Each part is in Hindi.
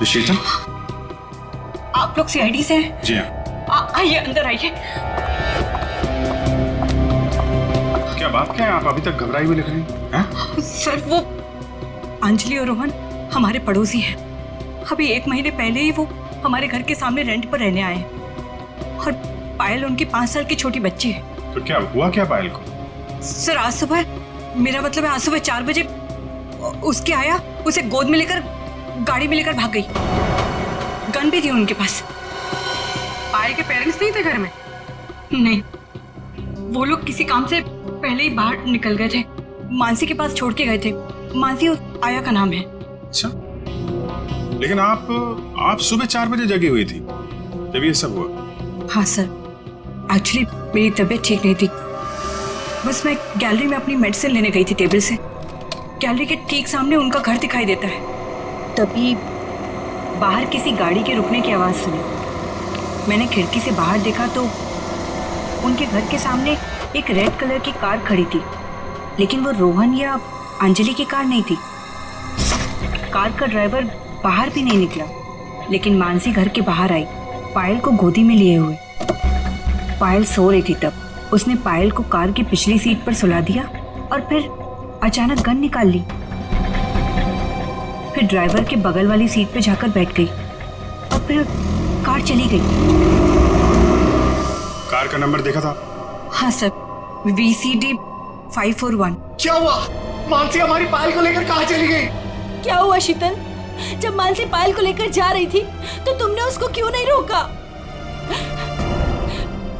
शीतल, आप लोग सीआईडी से हैं? जी हाँ। आइए अंदर आइए। क्या बात क्या है, आप अभी तक घबराई हुई लग रही हैं? सर वो अंजलि और रोहन हमारे पड़ोसी हैं। अभी 1 महीने पहले ही वो हमारे घर के सामने रेंट पर रहने आए हैं और पायल उनकी 5 साल की छोटी बच्ची है। तो क्या हुआ क्या पायल को? सर आज सुबह, मेरा मतलब है आज सुबह 4 बजे उसके आया, उसे गोद में लेकर गाड़ी में लेकर भाग गई। गन भी थी उनके पास। पायल के पेरेंट्स नहीं थे घर में? नहीं, वो लोग किसी काम से पहले ही बाहर निकल गए थे। मानसी के पास छोड़ के गए थे। मानसी उस आया का नाम है। अच्छा, लेकिन आप सुबह 4 बजे जगी हुई थी जब ये सब हुआ? हाँ सर, एक्चुअली मेरी तबीयत ठीक नहीं थी। बस मैं गैलरी में अपनी मेडिसिन लेने गई थी टेबल से। गैलरी के ठीक सामने उनका घर दिखाई देता है। तभी बाहर किसी गाड़ी के रुकने की आवाज़ सुनी। मैंने खिड़की से बाहर देखा तो उनके घर के सामने एक रेड कलर की कार खड़ी थी, लेकिन वो रोहन या अंजलि की कार नहीं थी। कार का ड्राइवर बाहर भी नहीं निकला, लेकिन मानसी घर के बाहर आई, पायल को गोदी में लिए हुए। पायल सो रही थी तब। उसने पायल को कार की पिछली सीट पर सुला दिया और फिर अचानक गन निकाल ली। फिर ड्राइवर के बगल वाली सीट पर जाकर बैठ गई और फिर कार चली गई। कार का नंबर देखा था? हाँ सर, VCD 541। क्या हुआ? मानसी हमारी पायल को लेकर कहाँ चली गई? क्या हुआ शीतल? जब मानसी पायल को लेकर जा रही थी तो तुमने उसको क्यों नहीं रोका?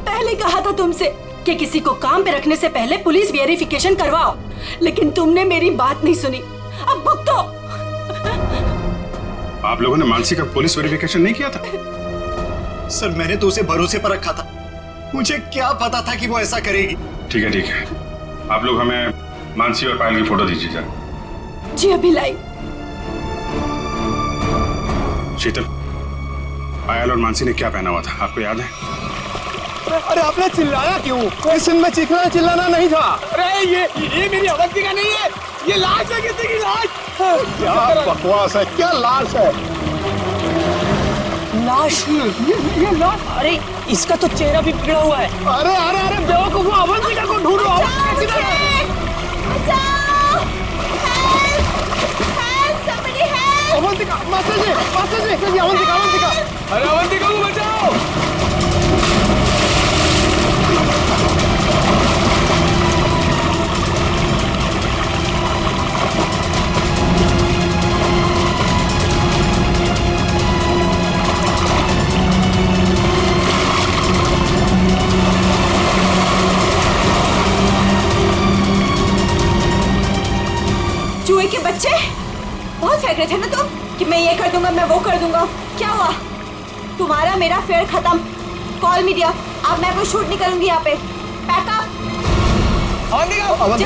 पहले कहा था तुमसे कि किसी को काम पे रखने से पहले पुलिस वेरिफिकेशन करवाओ, लेकिन तुमने मेरी बात नहीं सुनी। अब भुगतो। आप लोगों ने मानसी का पुलिस वेरिफिकेशन नहीं किया था? सर मैंने तो उसे भरोसे पर रखा था, मुझे क्या पता था कि वो ऐसा करेगी। ठीक है ठीक है, आप लोग हमें मानसी और पायल की फोटो दीजिए जरा। जी अभी लाई। शीतल, पायल और मानसी ने क्या पहना हुआ था, आपको याद है? अरे आपने चिल्लाया क्यों? कोई सिन में चीखना चिल्लाना नहीं था। अरे ये मेरी अवंतिका नहीं है, ये लाश है, किसी की लाश। क्या बकवास है, क्या लाश है? लाश? ये लाश? अरे इसका तो चेहरा भी बिगड़ा हुआ है। अरे अरे अरे बेवकूफ, अवंतिका को ढूंढो। अवंतिका, मास्टर जी, अवंतिका, अवंतिका। अरे अवंतिका को बचाओ। चूहे के बच्चे, बहुत फेंक रहे थे ना तुम कि मैं ये कर दूंगा, मैं वो कर दूंगा। क्या हुआ? तुम्हारा मेरा फेयर खत्म। कॉल मी दिया, अब मैं कोई शूट नहीं करूंगी यहाँ पे। Pack up. अवंतिका, नहीं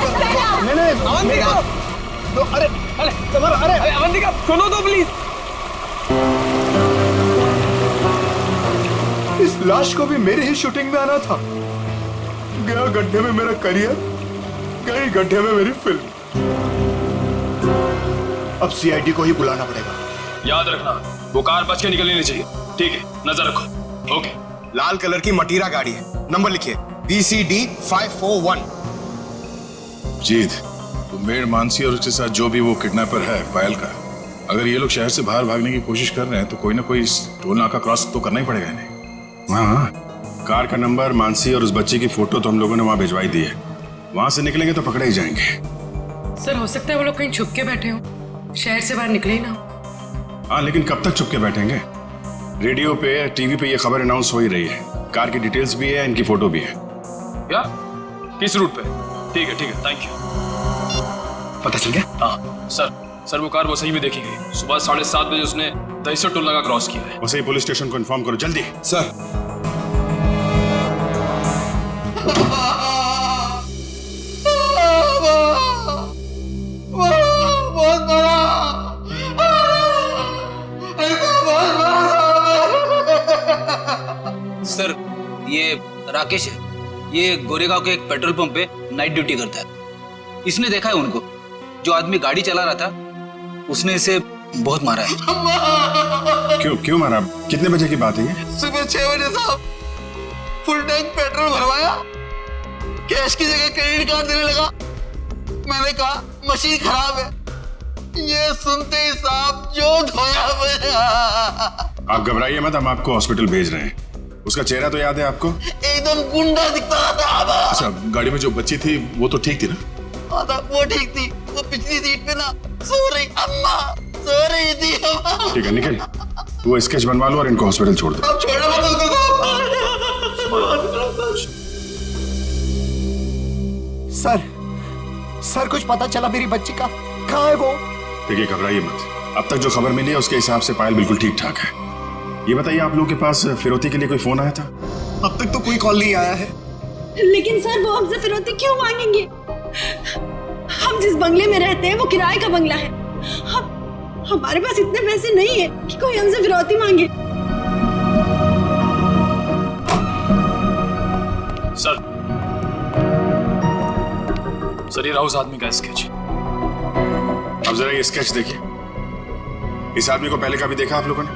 अवंतिका, अरे अरे अवंतिका सुनो तो प्लीज। इस लाश को भी मेरी ही शूटिंग में आना था। गया गड्ढे में मेरा करियर, गई गड्ढे में मेरी फिल्म। अब सीआईडी को ही बुलाना पड़ेगा। याद रखना, वो कार बच के निकलनी नहीं चाहिए। ठीक है, नजर रखो। ओके। लाल कलर की मटीरा गाड़ी है, नंबर लिखिए VCD 541। जीत, मेड मानसी और उसके साथ जो भी वो किडनैपर है पायल का, अगर ये लोग शहर से बाहर भागने की कोशिश कर रहे हैं तो कोई ना कोई टोल नाका क्रॉस तो करना ही पड़ेगा इन्हें। हाँ, कार का नंबर, मानसी और उस बच्चे की फोटो तो हम लोगों ने वहां भिजवाई दी है। वहां से निकलेंगे तो पकड़े ही जाएंगे। सर हो सकता है वो लोग कहीं छुप के बैठे हो, शहर से बाहर निकले ही ना। हाँ, लेकिन कब तक चुप के बैठेंगे? रेडियो पे, टीवी पे ये खबर अनाउंस हो ही रही है। कार की डिटेल्स भी है, इनकी फोटो भी है। या किस रूट पे? ठीक है, थैंक यू। पता चल गया? हाँ सर, वो कार वो सही में देखी गई। सुबह 7:30 बजे उसने दहीसर टोल नाका क्रॉस किया है। वैसे ही पुलिस स्टेशन को इन्फॉर्म करो जल्दी। सर सर, ये राकेश है। ये गोरेगांव के एक पेट्रोल पंप पे नाइट ड्यूटी करता है। इसने देखा है उनको। जो आदमी गाड़ी चला रहा था उसने इसे बहुत मारा है। क्यों क्यों मारा? कितने बजे की बात है ये? सुबह 6 बजे साहब, फुल टैंक पेट्रोल भरवाया, कैश की जगह क्रेडिट कार्ड देने लगा। मैंने कहा मशीन खराब है, ये सुनते ही साहब जो धोया मेरा। आप घबराइए मत, हम आपको हॉस्पिटल भेज रहे हैं। उसका चेहरा तो याद है आपको? एकदम गुंडा दिखता था। अच्छा, गाड़ी में जो बच्ची थी वो तो ठीक थी ना? हाँ था, वो ठीक थी। वो पिछली सीट पे ना सो रही अम्मा, सो रही थी अम्मा। ठीक है निखिल, वो स्केच बनवा लो और इनको हॉस्पिटल छोड़ दो। अब छोड़ो मत उसको साहब। सर कुछ पता चला मेरी बच्ची का? कहाँ है वो? देखिए घबराइए मत, अब तक जो खबर मिली है उसके हिसाब से पायल बिल्कुल ठीक ठाक है। ये बताइए आप लोगों के पास फिरौती के लिए कोई फोन आया था? अब तक तो कोई कॉल नहीं आया है। लेकिन सर वो हमसे फिरौती क्यों मांगेंगे? हम जिस बंगले में रहते हैं वो किराए का बंगला है। हमारे पास इतने पैसे नहीं है कि कोई हमसे फिरौती मांगे। सर ये रहा उस आदमी का स्केच। अब जरा ये स्केच देखिए। इस आदमी को पहले कभी देखा आप लोगों ने?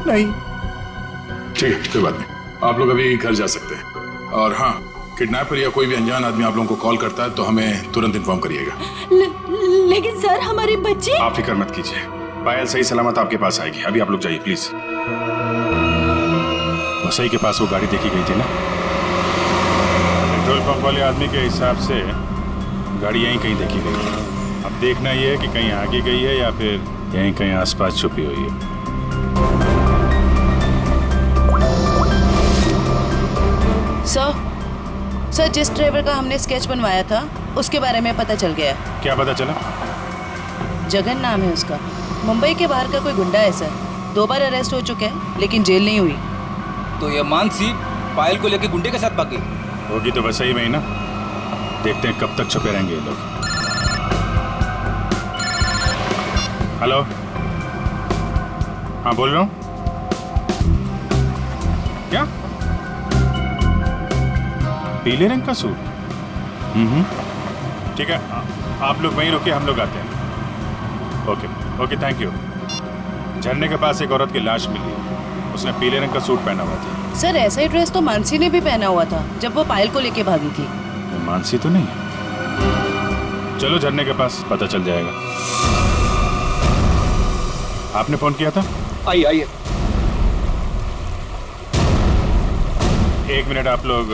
नहीं। ठीक है, कोई बात नहीं, आप लोग अभी घर जा सकते हैं। और हाँ, किडनैपर या कोई भी अनजान आदमी आप लोगों को कॉल करता है तो हमें तुरंत इन्फॉर्म करिएगा। लेकिन सर हमारी बच्ची। आप फिक्र मत कीजिए, पायल सही सलामत आपके पास आएगी। अभी आप लोग जाइए प्लीज। वसई के पास वो गाड़ी देखी गई थी ना? पेट्रोल पंप वाले आदमी के हिसाब से गाड़ी यहीं कहीं देखी गई है। अब देखना ये है कि कहीं आगे गई है या फिर यहीं कहीं आसपास छुपी हुई है। सर जिस ड्राइवर का हमने स्केच बनवाया था उसके बारे में पता चल गया। क्या पता चला? जगन नाम है उसका, मुंबई के बाहर का कोई गुंडा है सर। 2 बार अरेस्ट हो चुका है लेकिन जेल नहीं हुई। तो ये मानसी पायल को लेके गुंडे के साथ भागी होगी तो वैसे ही में ही ना। देखते हैं कब तक छुपे रहेंगे ये लोग। हेलो, हाँ बोल रहा हूँ। क्या? पीले रंग का सूट? ठीक है, आप लोग वहीं रुकिए, हम लोग आते हैं। Okay thank you. झरने के पास एक औरत की लाश मिली है, उसने पीले रंग का सूट पहना हुआ था। सर ऐसा ही ड्रेस तो मानसी ने भी पहना हुआ था जब वो पायल को लेके भागी थी। मानसी तो नहीं है। चलो झरने के पास पता चल जाएगा। आपने फोन किया था? आइए। 1 मिनट, आप लोग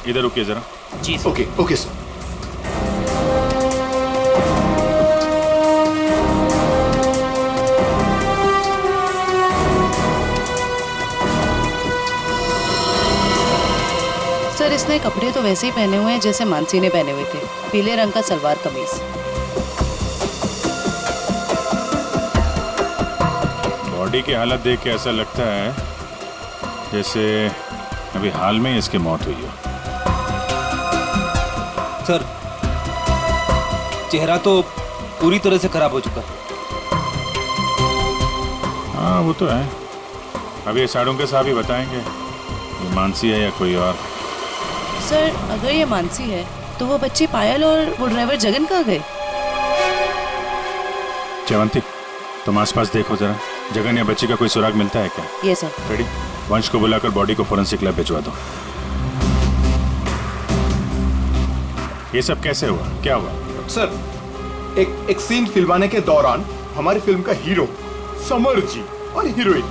इधर रुकिए जरा। जी ओके सर। सर इसने कपड़े तो वैसे ही पहने हुए हैं जैसे मानसी ने पहने हुए थे। पीले रंग का सलवार कमीज। बॉडी की हालत देख के ऐसा लगता है जैसे अभी हाल में इसकी मौत हुई हो। सर चेहरा तो पूरी तरह से खराब हो चुका है। हाँ वो तो है। अभी ये साड़ों के साहब ही बताएंगे ये मानसी है या कोई और। सर अगर ये मानसी है तो वो बच्ची पायल और वो ड्राइवर जगन कहाँ गए? जयवंती, तुम आसपास देखो जरा, जगन या बच्ची का कोई सुराग मिलता है क्या? ये सर। रेडी, वंश को बुलाकर बॉडी को फोरेंसिक लैब भिजवा दो। ये सब कैसे हुआ, क्या हुआ? सर एक सीन फिल्माने के दौरान हमारी फिल्म का हीरो समर जी और हीरोइन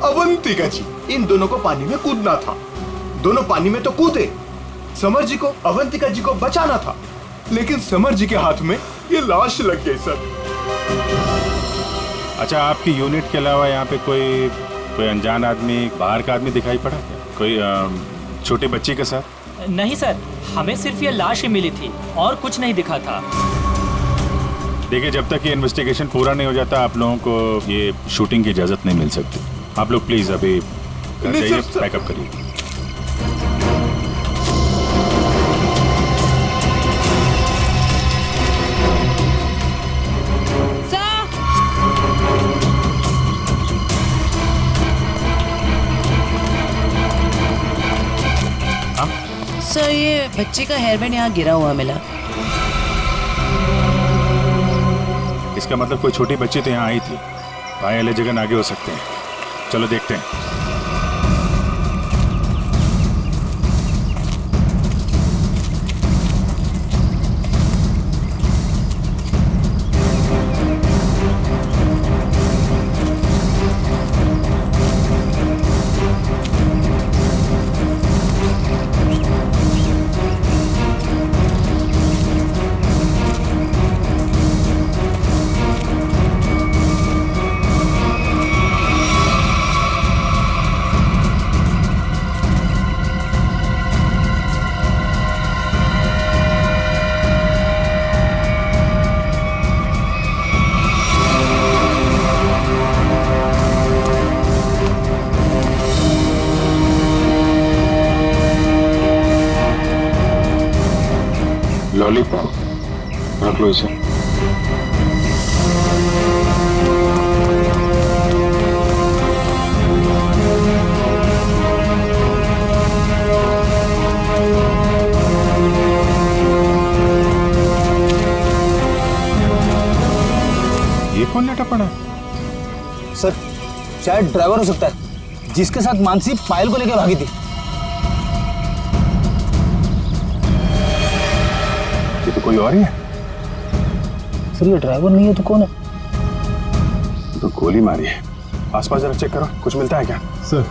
अवंतिका जी, इन दोनों को पानी में कूदना था। दोनों पानी में तो कूदे, समर जी को अवंतिका जी को बचाना था, लेकिन समर जी के हाथ में ये लाश लग गई सर। अच्छा, आपकी यूनिट के अलावा यहाँ पे कोई अनजान आदमी, बाहर का आदमी दिखाई पड़ा क्या? कोई छोटी बच्ची के साथ? नहीं सर, हमें सिर्फ ये लाश ही मिली थी और कुछ नहीं दिखा था। देखिए, जब तक ये इन्वेस्टिगेशन पूरा नहीं हो जाता आप लोगों को ये शूटिंग की इजाजत नहीं मिल सकती। आप लोग प्लीज अभी जाइए, पैकअप करिए। सर ये बच्चे का हेयर बैंड यहाँ गिरा हुआ मिला। इसका मतलब कोई छोटी बच्ची तो यहाँ आई थी। भाई अलग जगह आगे हो सकते हैं। चलो देखते हैं। लॉलीपॉप रख लो इसे। ये कौन लेटा पड़ा? सर शायद ड्राइवर हो सकता है जिसके साथ मानसी पायल को लेकर भागी थी। ये तो कोई और ही है। सर ये ड्राइवर नहीं है तो कौन है? तो गोली मारी है। आसपास जरा चेक करो, कुछ मिलता है क्या? सर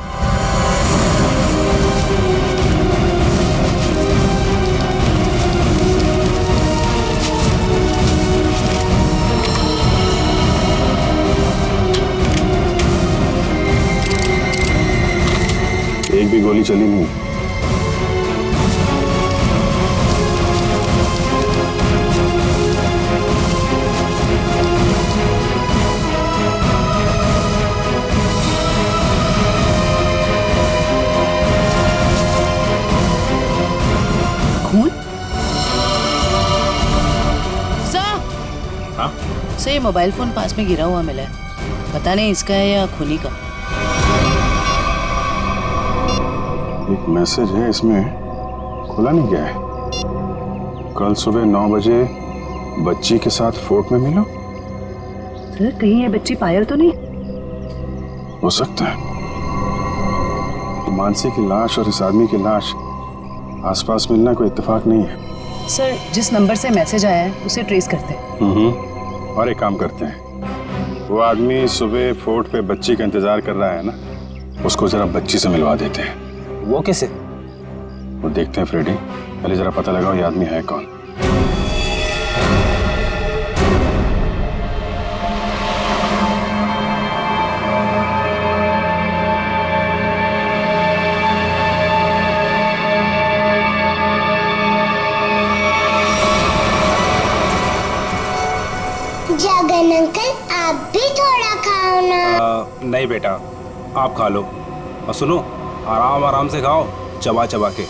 एक भी गोली चली नहीं। सर ये मोबाइल फोन पास में गिरा हुआ मिला है। पता नहीं इसका है या खूनी का। एक मैसेज है इसमें, खुला नहीं गया है। कल सुबह 9 बजे बच्ची के साथ फोर्ट में मिलो। सर कहीं ये बच्ची पायल तो नहीं? हो सकता है। मानसी की लाश और इस आदमी की लाश आसपास मिलना कोई इत्तेफाक नहीं है। सर जिस नंबर से मैसेज आया है उसे ट्रेस करते हैं। और एक काम करते हैं, वो आदमी सुबह फोर्ट पे बच्ची का इंतजार कर रहा है ना, उसको जरा बच्ची से मिलवा देते हैं। वो कैसे? वो देखते हैं फ्रेडी, पहले जरा पता लगाओ ये आदमी है कौन। जगन अंकल आप भी थोड़ा खाओ ना। नहीं बेटा आप खा लो, और सुनो आराम आराम से खाओ, चबा चबा के।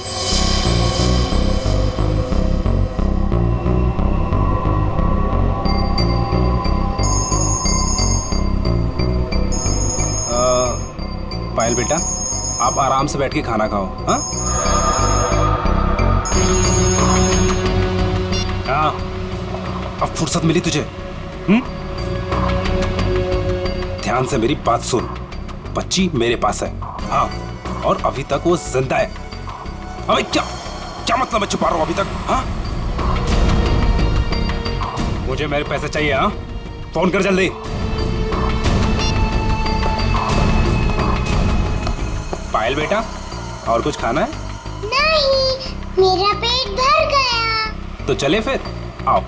पायल बेटा आप आराम से बैठ के खाना खाओ। हाँ हाँ अब फुर्सत मिली तुझे? ध्यान से मेरी बात सुन, बच्ची मेरे पास है। हाँ और अभी तक वो जिंदा है। अबे क्या क्या मतलब है छुपा रहा हूं अभी तक? हाँ मुझे मेरे पैसे चाहिए। हाँ फोन कर जल्दी। पायल बेटा और कुछ खाना है? नहीं मेरा पेट भर गया। तो चले फिर, आओ।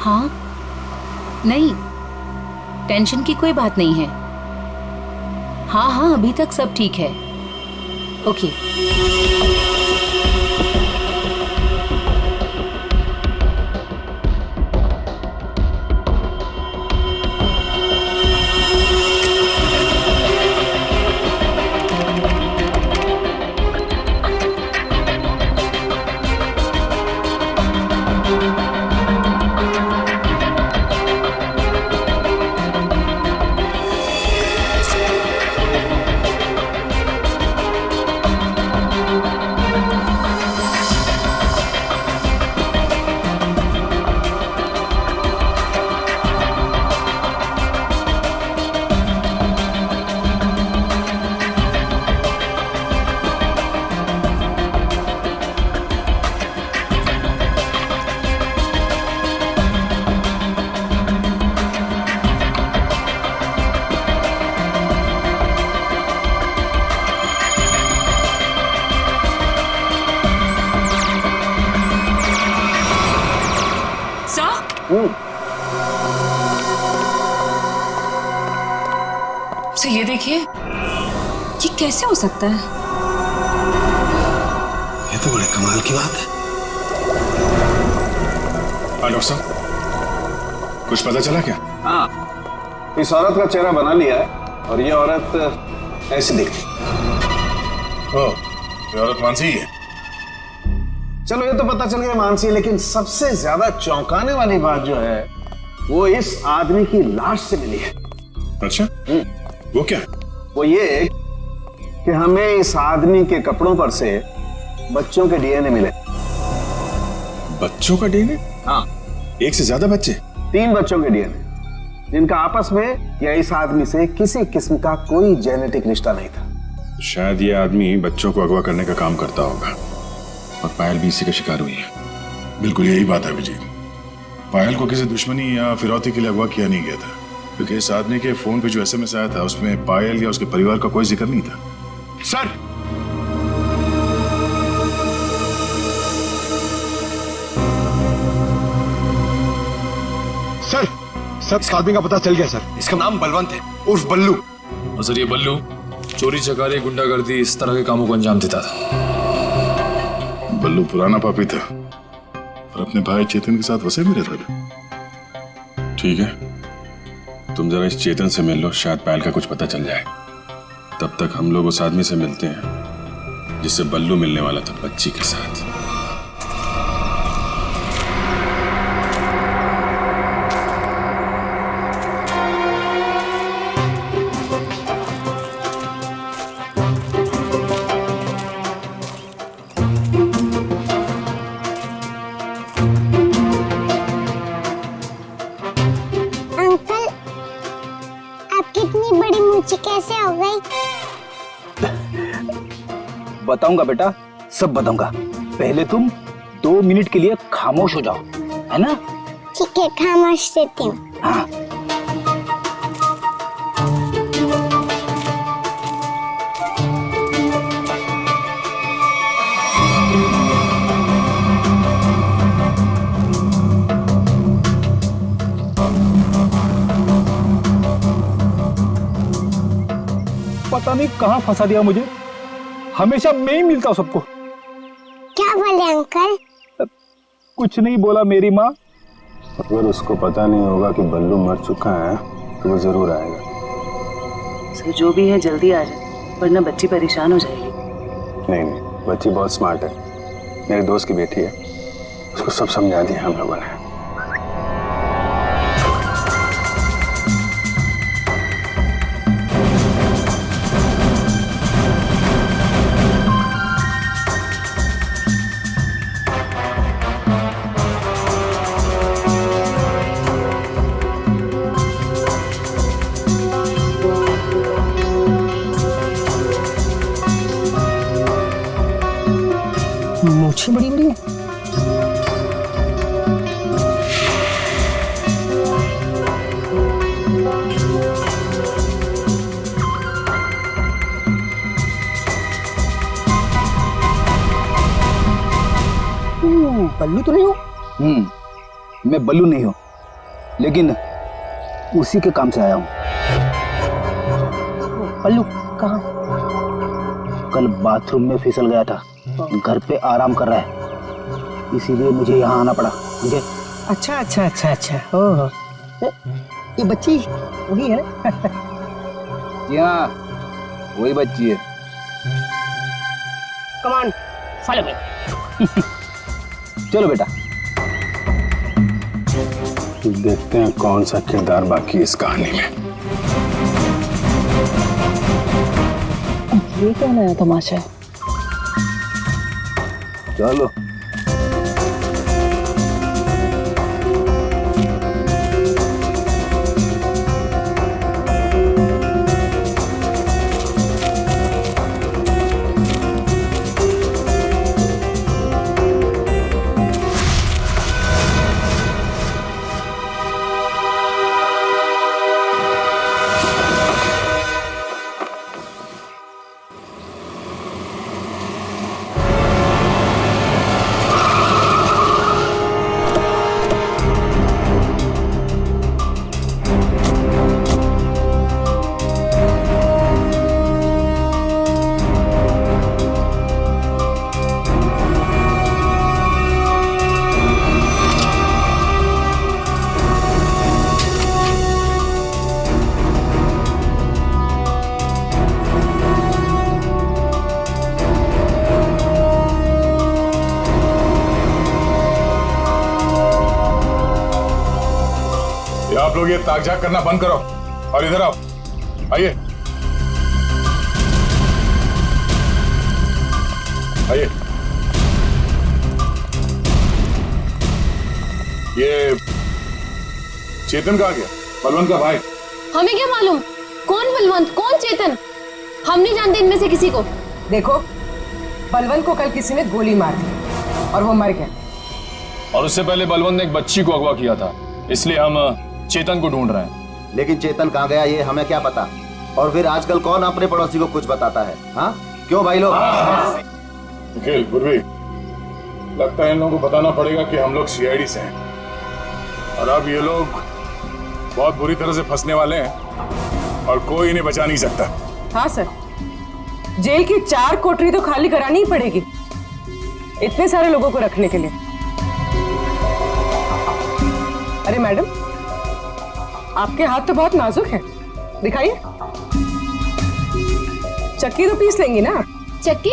हाँ नहीं टेंशन की कोई बात नहीं है। हाँ हाँ अभी तक सब ठीक है। ओके तो ये देखिए, ये कैसे हो सकता है? ये तो बड़े कमाल की बात है। डॉक्टर साहब, कुछ पता चला क्या? हाँ, इस औरत का चेहरा बना लिया है और ये औरत ऐसी दिखती। ओह, ये औरत मानसी ही है। चलो ये तो पता चल गया मानसी, लेकिन सबसे ज्यादा चौंकाने वाली बात जो है वो इस आदमी की लाश से मिली है। अच्छा, वो क्या? वो ये कि हमें इस आदमी के कपड़ों पर से बच्चों के डीएनए मिले। बच्चों का डीएनए? हाँ, एक से ज्यादा बच्चे? 3 बच्चों के डीएनए, जिनका आपस में या इस आदमी से किसी किस्म का कोई जेनेटिक रिश्ता नहीं था। शायद ये आदमी बच्चों को अगवा करने का काम करता होगा और पायल भी इसी का शिकार हुई है। बिल्कुल यही बात है अभिजीत। पायल को किसी दुश्मनी या फिरौती के लिए अगवा किया नहीं गया था, क्योंकि इस आदमी के फोन पे जो एसएमएस आया था उसमें पायल या उसके परिवार का कोई जिक्र नहीं था। सर, सर, इस आदमी का पता चल गया सर। इसका नाम बलवंत है, उर्फ बल्लू। और सर, ये बल्लू चोरी चकारी गुंडागर्दी इस तरह के कामों को अंजाम देता था। बल्लू पुराना पापी था और अपने भाई चेतन के साथ वैसे भी रहता था। ठीक है, तुम जरा इस चेतन से मिल लो, शायद पायल का कुछ पता चल जाए। तब तक हम लोग उस आदमी से मिलते हैं जिससे बल्लू मिलने वाला था बच्ची के साथ। कैसे हो गई? बताऊंगा बेटा, सब बताऊंगा। पहले तुम 2 मिनट के लिए खामोश हो जाओ, है ना? ठीक है, खामोश रहती हूँ। हाँ। पता नहीं कहाँ फंसा दिया मुझे, हमेशा मैं ही मिलता हूँ सबको। क्या बोले अंकल? कुछ नहीं बोला मेरी माँ। अगर उसको पता नहीं होगा कि बल्लू मर चुका है तो वो जरूर आएगा। सर, जो भी है जल्दी आ जाए, वरना बच्ची परेशान हो जाएगी। नहीं, बच्ची बहुत स्मार्ट है, मेरे दोस्त की बेटी है, उसको सब समझा दिया हम लोगों ने। मूछें बड़ी बड़ी है। बल्लू तो नहीं हो? मैं बल्लू नहीं हूँ, लेकिन उसी के काम से आया हूँ। बल्लू कहाँ? कल बाथरूम में फिसल गया था, घर पे आराम कर रहा है, इसीलिए मुझे यहाँ आना पड़ा। मुझे अच्छा अच्छा अच्छा अच्छा, ओह, ये बच्ची वही है? जी हाँ, वही बच्ची है। Come on, follow me. चलो बेटा, देखते हैं कौन सा किरदार बाकी इस कहानी में। ये क्या नया तमाशा है? चलो। आप लोग ये ताकझाक करना बंद करो और इधर आओ। आइए आइए। ये चेतन कहाँ गया? बलवंत का भाई। हमें क्या मालूम कौन बलवंत कौन चेतन, हम नहीं जानते इनमें से किसी को। देखो, बलवंत को कल किसी ने गोली मार दी और वो मर गया। और उससे पहले बलवंत ने एक बच्ची को अगवा किया था, इसलिए हम चेतन को ढूंढ रहे हैं। लेकिन चेतन कहाँ गया ये हमें क्या पता। और फिर आजकल कौन अपने पड़ोसी को कुछ बताता है? हाँ क्यों भाई लोग? निखिल, गुरवी, लगता है इन लोगों को बताना पड़ेगा कि हम लोग सीआईडी से हैं और अब ये लोग बहुत बुरी तरह से फंसने वाले हैं और कोई इन्हें बचा नहीं सकता। हाँ सर, जेल की 4 कोठरी तो खाली करानी ही पड़ेगी इतने सारे लोगों को रखने के लिए। अरे मैडम, आपके हाथ तो बहुत नाजुक है, दिखाइए। चक्की तो पीस लेंगी ना? चक्की?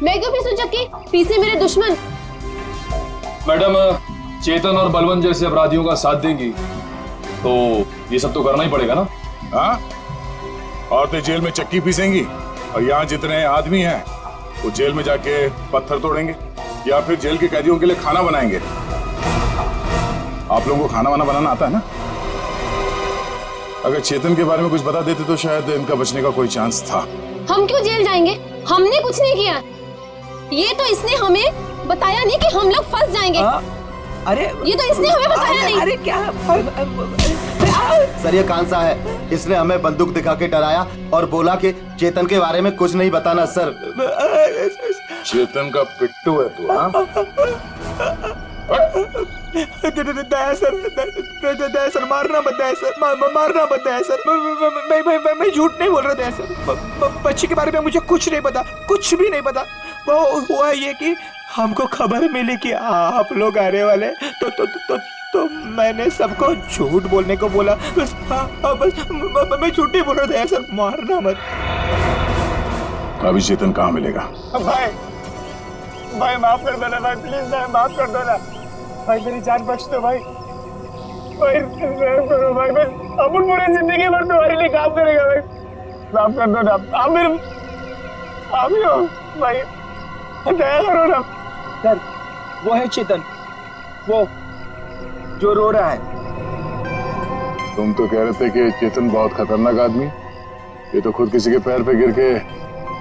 मैं क्यों पीसूं चक्की? पीसे मेरे दुश्मन। मैडम, चेतन और बलवंत जैसे अपराधियों का साथ देंगी तो ये सब तो करना ही पड़ेगा ना। हाँ, औरतें जेल में चक्की पीसेंगी और यहाँ जितने आदमी हैं वो जेल में जाके पत्थर तोड़ेंगे या फिर जेल के कैदियों के लिए खाना बनाएंगे। आप लोगों को खाना वाना बनाना आता है ना? अगर चेतन के बारे में कुछ बता देते तो शायद इनका बचने का कोई चांस था। हम क्यों जेल जाएंगे? हमने कुछ नहीं किया। ये तो इसने हमें बताया नहीं कि हम लोग फंस जाएंगे। अरे ये तो इसने हमें बताया नहीं। अरे क्या सर ये कांसा है, इसने हमें बंदूक दिखा के डराया और बोला कि चेतन के बारे में कुछ नहीं बताना। सर चेतन का पिट्टू है तू? हाँ दया सर, मारना मत दया सर, मारना मत दया सर। मैं झूठ नहीं बोल रहा दया सर। बच्ची के बारे में मुझे कुछ नहीं पता, कुछ भी नहीं पता। वो हुआ ये कि हमको खबर मिली कि आप लोग आने वाले तो मैंने सबको झूठ बोलने को बोला। बस मैं झूठ नहीं बोल रहा दया सर, मारना मत। अभी चेतन कहाँ मिलेगा? भाई माफ कर दो ना भाई, प्लीज भाई माफ कर दो ना भाई, मेरी जान बख्श दो भाई। भाई करो भाई, बस अपन पूरी जिंदगी भर तुम्हारे लिए काम करेगा भाई, माफ कर दो ना। आप मेरे आप ही हो भाई, दया करो ना। सर वो है चेतन, वो जो रो रहा है। तुम तो कह रहे थे कि चेतन बहुत खतरनाक आदमी, ये तो खुद किसी के पैर पे गिर गया।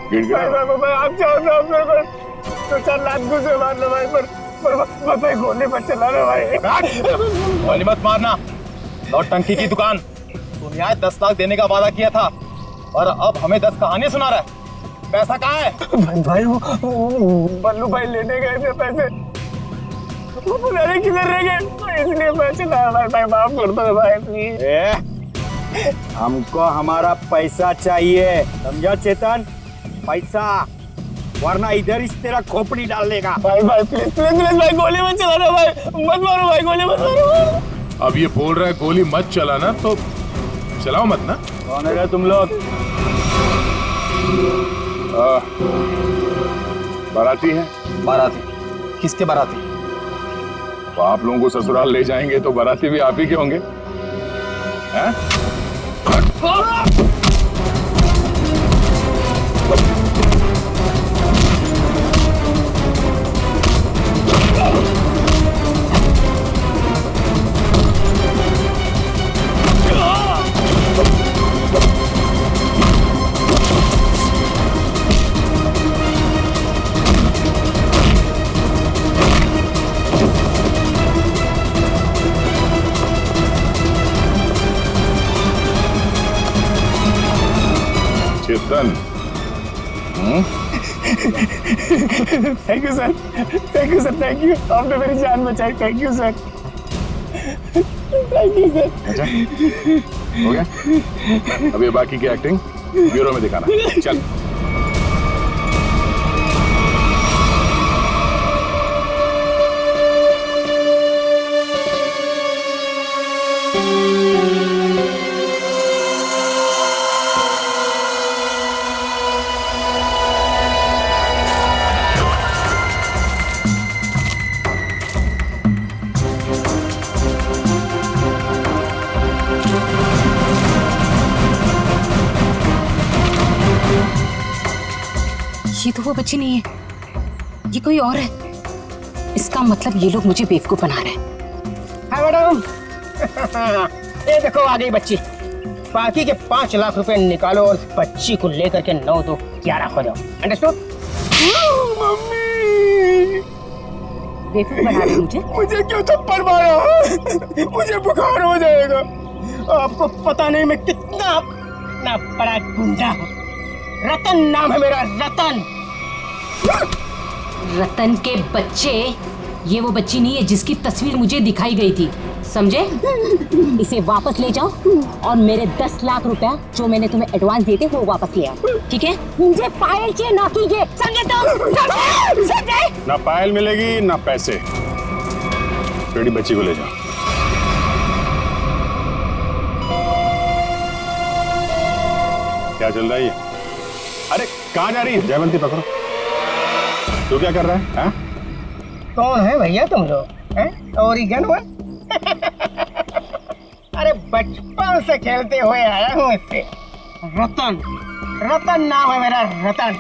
भाई आप चाहो तो आप मेरे को 2-4 लाख घुसे मार लो भाई, पर भाई गोली मत चला रहा भाई। गोली मत मारना, नौटंकी की दुकान। तुम यहाँ 10 लाख देने का वादा किया था और अब हमें 10 कहानी सुना रहा है। पैसा कहाँ है? भाई वो बल्लू भाई लेने गए थे पैसे, वो पुराने किधर रह गए, तो इसलिए मैं चला भाई, माफ कर दो भाई प्लीज। हमको हमारा पैसा चाहिए, समझा चेतन? पैसा, वरना इधर इस तेरा खोपड़ी डाल देगा। भाई प्लीज भाई, गोली मत चलाना भाई, मत मारो भाई, गोली मत मारो। अब ये बोल रहा है गोली मत चलाना तो चलाओ मत ना। कौन है तुम लोग? बाराती हैं। बाराती? किसके बाराती? तो आप लोगों को ससुराल ले जाएंगे तो बाराती भी आप ही के होंगे, हैं? Chetan, thank you sir, thank you. आपने मेरी जान बचाई, thank you sir, thank you sir. हो गया? अब ये बाकी की एक्टिंग ब्यूरो में दिखाना। चल। ये तो वो बच्ची नहीं है, ये कोई और है। इसका मतलब ये लोग मुझे बेवकूफ बना रहे हैं। हाँ मैडम, ये देखो आ गई बच्ची। बाकी के 5 लाख रुपए निकालो और बच्ची को लेकर के 9 2 11 हो जाओ। अंडरस्टूड? मम्मी, बेवकूफ बना रहे मुझे। मुझे क्यों थप्पड़ मारा? मुझे बुखार हो जाएगा। आपको पता नहीं मैं कितना बड़ा गुंडा हूँ। रतन नाम है मेरा, रतन। रतन के बच्चे, ये वो बच्ची नहीं है जिसकी तस्वीर मुझे दिखाई गई थी, समझे? इसे वापस ले जाओ और मेरे 10 लाख रुपया जो मैंने तुम्हें एडवांस दिए थे वो वापस ले आओ, ठीक है? मुझे पायल चाहिए, ना कि ये, समझे तुम? समझे? ना पायल मिलेगी ना पैसे। बेटी बच्ची को ले जाओ। क्या चल रहा है ये? अरे कहाँ जा रही है? जयवंती पकड़ो। तू क्या कर रहा है? हाँ? कौन है भैया तुम लोग? ओरिजिन हुआ? अरे बचपन से खेलते हुए आया हूँ इससे। रतन, रतन नाम है मेरा, रतन।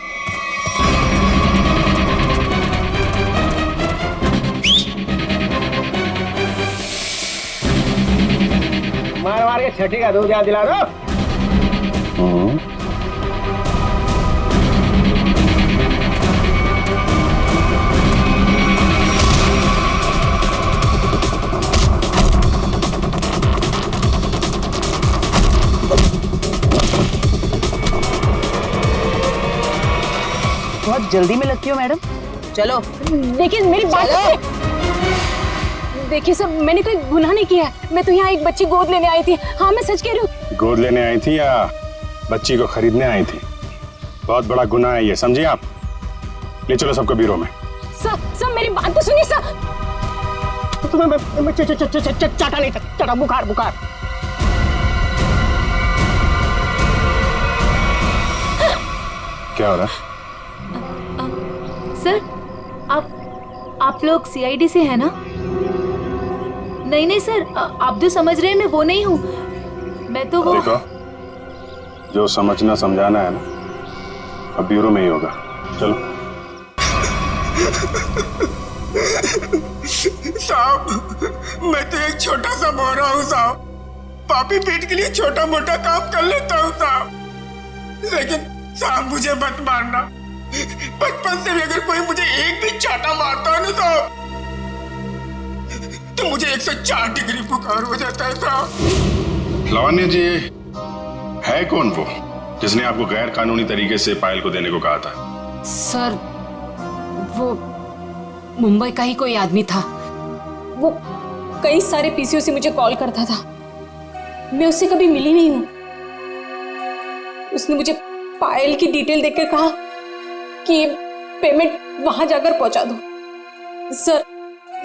मार मार के छठी का दूध याद दिला दो। बहुत जल्दी में लगती हो मैडम, चलो। देखिए मेरी बात देखिए सर, मैंने कोई गुनाह नहीं किया है। मैं तो यहाँ एक बच्ची गोद लेने आई थी। हाँ मैं सच कह रही हूँ। गोद लेने आई थी या बच्ची को खरीदने आई थी? बहुत बड़ा गुनाह है ये, समझिए आप। ले चलो सबको ब्यूरो में। सर मेरी बात तो सुनिए सर। तुम्हें चाटा नहीं था, चाटा बुखार बुखार। क्या हो रहा है? सर आप लोग सीआईडी से हैं ना? नहीं सर, आप जो समझ रहे हैं मैं वो नहीं हूँ। मैं तो वो देखो, जो समझना समझाना है ना अब ब्यूरो में ही होगा। चलो। साहब मैं तो एक छोटा सा बोरा हूँ साहब। पापी पेट के लिए छोटा मोटा काम कर लेता हूँ साहब। लेकिन साहब मुझे मत मारना। बचपन से भी अगर कोई मुझे एक भी चाटा मारता है ना साहब तो मुझे 104 डिग्री बुखार हो जाता है साहब। लावण्य जी, है कौन वो जिसने आपको गैर कानूनी तरीके से पायल को देने को कहा था? सर वो मुंबई का ही कोई आदमी था। वो कई सारे पीसीओ से मुझे कॉल करता था। मैं उससे कभी मिली नहीं हूँ। उसने मुझे पायल की डिटेल देकर कहा कि पेमेंट वहां जाकर पहुंचा दो। सर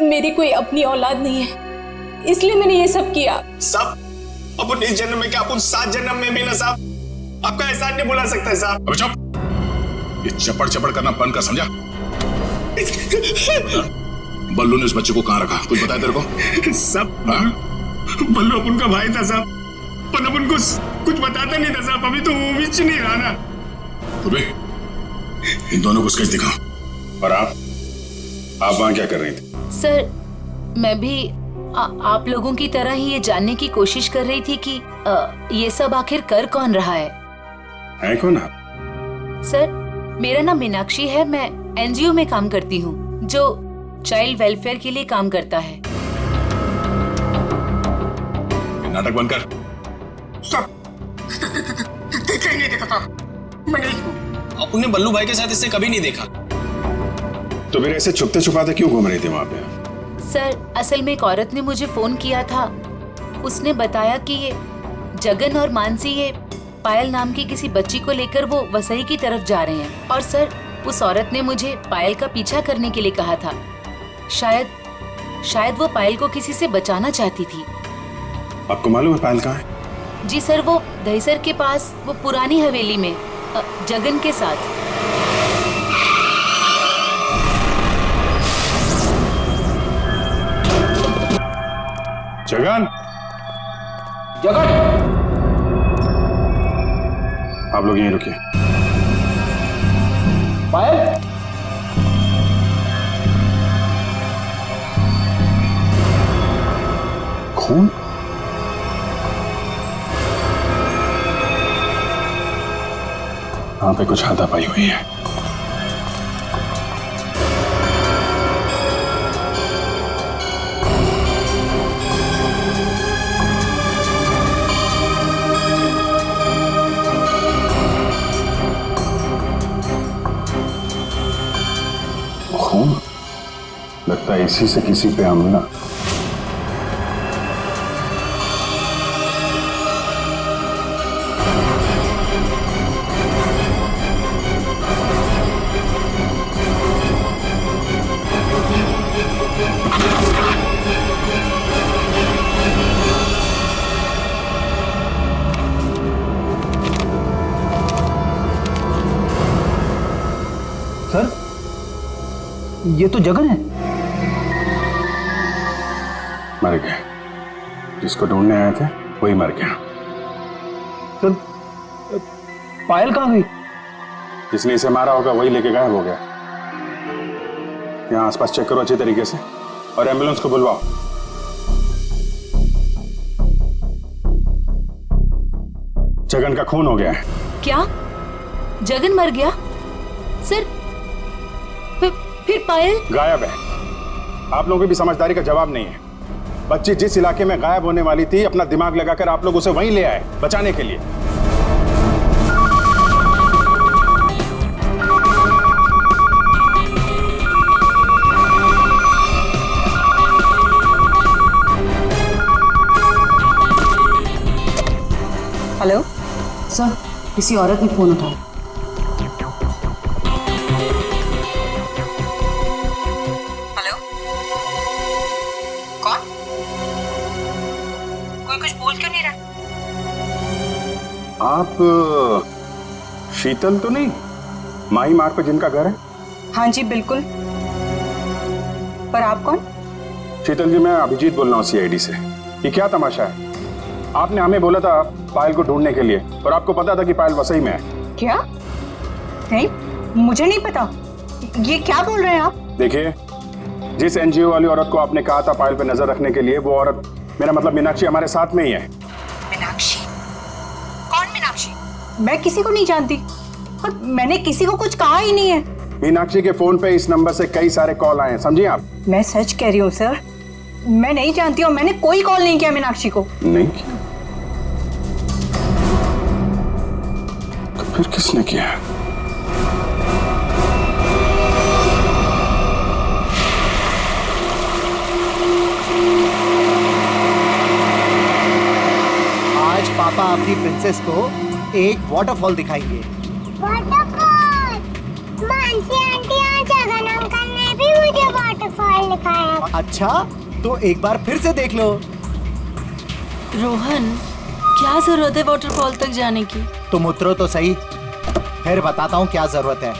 मेरी कोई अपनी औलाद नहीं है, इसलिए मैंने ये सब किया। साहब अपन इस जन्म में क्या अपन 7 जन्म में भी ना साहब आपका एहसान नहीं भुला सकता है साहब। अबे चुप, ये चपड़ चपड़ करना बंद कर, समझा? बल्लू ने उस बच्चे को कहाँ रखा, कुछ बताया तेरे को? सब बल्लू अपन का भाई था साहब, पर अपन को कुछ बताता नहीं था साहब। अभी तो वो भी नहीं रहा ना। इन दोनों को स्केच दिखाओ। और आप वहां क्या कर रही थी? सर मैं भी आप लोगों की तरह ही ये जानने की कोशिश कर रही थी कि ये सब आखिर कर कौन रहा है कौन आप? सर मेरा नाम मीनाक्षी है। मैं एनजीओ में काम करती हूँ जो चाइल्ड वेलफेयर के लिए काम करता है। नाटक बंद कर। देखा नहीं देखा था मैंने इसको। आपने बल्लू भाई के साथ इससे कभी नहीं देखा। तो फिर ऐसे छुपते छुपाते क्यों घूम रही थी वहां पे? सर असल में एक औरत ने मुझे फोन किया था। उसने बताया कि ये जगन और मानसी ये पायल नाम की किसी बच्ची को लेकर वो वसई की तरफ जा रहे हैं। और सर उस औरत ने मुझे पायल का पीछा करने के लिए कहा था। शायद वो पायल को किसी से बचाना चाहती थी। आपको मालूम है पायल कहाँ है? जी सर, वो दहीसर के पास वो पुरानी हवेली में जगन के साथ। जगन, जगन, आप लोग यहीं रुकिए। पायल, खून? यहाँ पे कुछ हाथापाई हुई है। खून? लगता है इसी से किसी पे हमला। सर, ये तो जगन है। मर गया। जिसको ढूंढने आए थे वही मर गया। सर, पायल कहाँ गई? जिसने इसे मारा होगा वही लेके गायब हो गया। यहाँ आसपास चेक करो अच्छी तरीके से और एम्बुलेंस को बुलवाओ। जगन का खून हो गया है। क्या? जगन मर गया? सर, फिर पायल गायब है। आप लोगों की भी समझदारी का जवाब नहीं है। बच्ची जिस इलाके में गायब होने वाली थी, अपना दिमाग लगाकर आप लोग उसे वहीं ले आए बचाने के लिए। हेलो सर, किसी औरत ने फोन उठाया। हेलो, कौन? कोई कुछ बोल क्यों नहीं रहा? आप शीतल तो नहीं? माही मार्ग पर जिनका घर है? हाँ जी बिल्कुल। पर आप कौन? शीतल जी, मैं अभिजीत बोल रहा हूँ CID से। ये क्या तमाशा है? आपने हमें बोला था पायल को ढूंढने के लिए और आपको पता था कि पायल वसई में है। क्या? नहीं, मुझे नहीं पता। ये क्या बोल रहे हैं आप? देखिए, जिस NGO वाली औरत को आपने कहा था पायल पे नजर रखने के लिए, वो औरत, मेरा मतलब मीनाक्षी, हमारे साथ में ही है। मीनाक्षी? कौन मीनाक्षी? मैं किसी को नहीं जानती और मैंने किसी को कुछ कहा ही नहीं है। मीनाक्षी के फोन पे इस नंबर से कई सारे कॉल आए हैं, समझिए आप। मैं सच कह रही हूँ सर, मैं नहीं जानती और मैंने कोई कॉल नहीं किया मीनाक्षी को। नहीं किया? तो फिर किसने किया? आज पापा अपनी प्रिंसेस को एक वाटरफॉल दिखाएंगे। वाटरफॉल? मानसी आंटी और जगन अंकल ने भी मुझे वाटरफॉल दिखाया। अच्छा, तो एक बार फिर से देख लो। रोहन, क्या जरूरत है वाटरफॉल तक जाने की? तुम उतरो तो सही, फिर बताता हूँ क्या जरूरत है।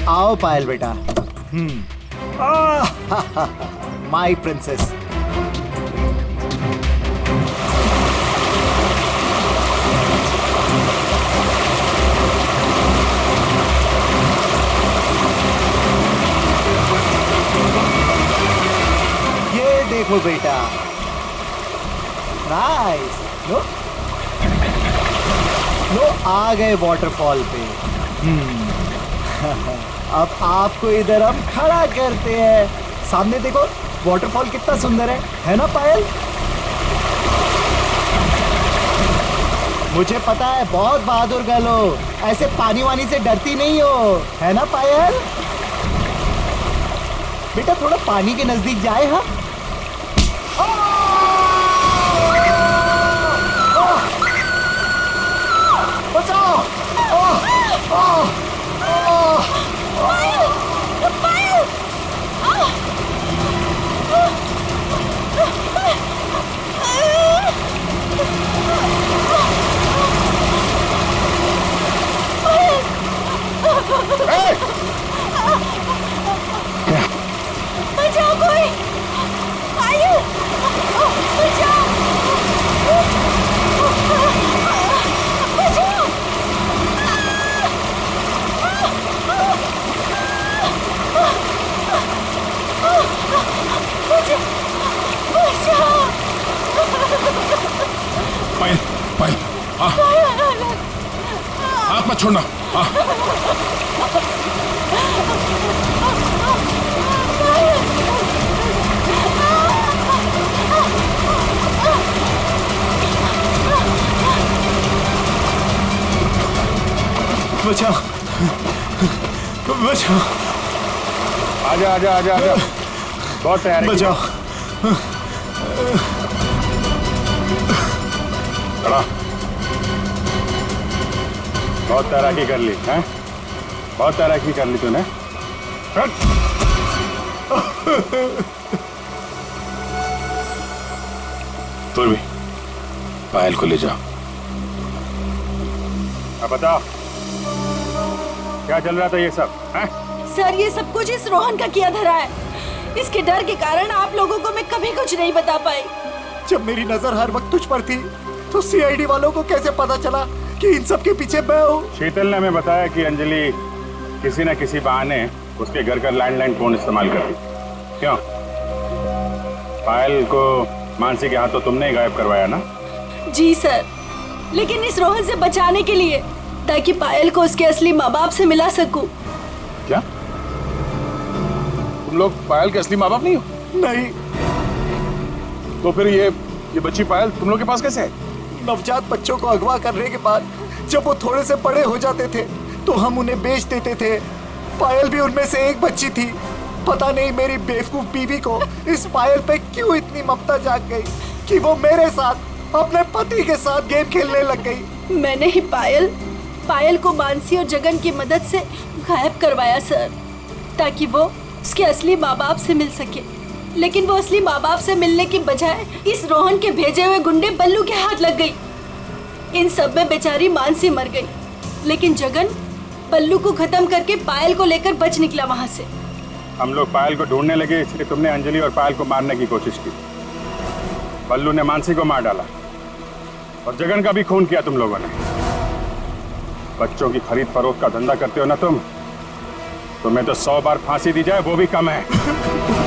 आओ पायल बेटा। My princess. ये देखो बेटा, नाइस। लो लो, आ गए वाटरफॉल पे। अब आपको इधर हम खड़ा करते हैं। सामने देखो, वाटरफॉल कितना सुंदर है ना पायल? मुझे पता है, बहुत बहादुर गर्ल हो, ऐसे पानी वानी से डरती नहीं हो, है ना पायल? बेटा थोड़ा पानी के नजदीक जाए। हाँ, बचाओ! बचाओ कोई! आयु! बचाओ! मत छोड़ना। हाँ। बचाओ बचाओ। आजा आजा आजा आजा। बहुत तैयार है। बचाओ। खड़ा। बहुत तैराकी कर ली हैं? बहुत तैराकी कर ली तूने। तुम भी पायल को ले जाओ। अब बताओ क्या चल रहा था ये सब हैं? सर ये सब कुछ इस रोहन का किया धरा है। इसके डर के कारण आप लोगों को मैं कभी कुछ नहीं बता पाई। जब मेरी नजर हर वक्त तुझ पर थी तो सीआईडी वालों को कैसे पता चला कि इन सब के पीछे मैं हूँ? शीतल ने हमें बताया कि अंजलि किसी न किसी बहाने उसके घर का लैंडलाइन फोन इस्तेमाल करती। क्यों? पायल को मानसी के हाथों तुमने ही गायब करवाया ना? जी सर, लेकिन इस रोहन से बचाने के लिए, ताकि पायल को उसके असली माँ बाप से मिला सकूं। क्या तुम लोग पायल के असली माँ बाप नहीं हो? नहीं। तो फिर ये बच्ची पायल तुम लोग के पास कैसे है? नवजात बच्चों को अगवा करने के बाद जब वो थोड़े से बड़े हो जाते थे तो हम उन्हें बेच देते थे। पायल भी उनमें से एक बच्ची थी। पता नहीं मेरी बेवकूफ बीवी को इस पायल पे क्यों इतनी ममता जाग गई कि वो मेरे साथ, अपने पति के साथ गेम खेलने लग गई। मैंने ही पायल को मानसी और जगन की मदद से गायब करवाया सर, ताकि वो उसके असली माँ बाप से मिल सके। लेकिन वो असली माँ बाप से मिलने की बजाय इस रोहन के भेजे हुए गुंडे बल्लू के हाथ लग गई। इन सब में बेचारी मानसी मर गई, लेकिन जगन बल्लू को खत्म करके पायल को लेकर बच निकला वहां से। हम लोग पायल को ढूंढने लगे, इसलिए तुमने अंजलि और पायल को मारने की कोशिश की। बल्लू ने मानसी को मार डाला और जगन का भी खून किया तुम लोगों ने। बच्चों की खरीद फरोख्त का धंधा करते हो ना तुम, तुम्हें तो 100 बार फांसी दी जाए वो भी कम है।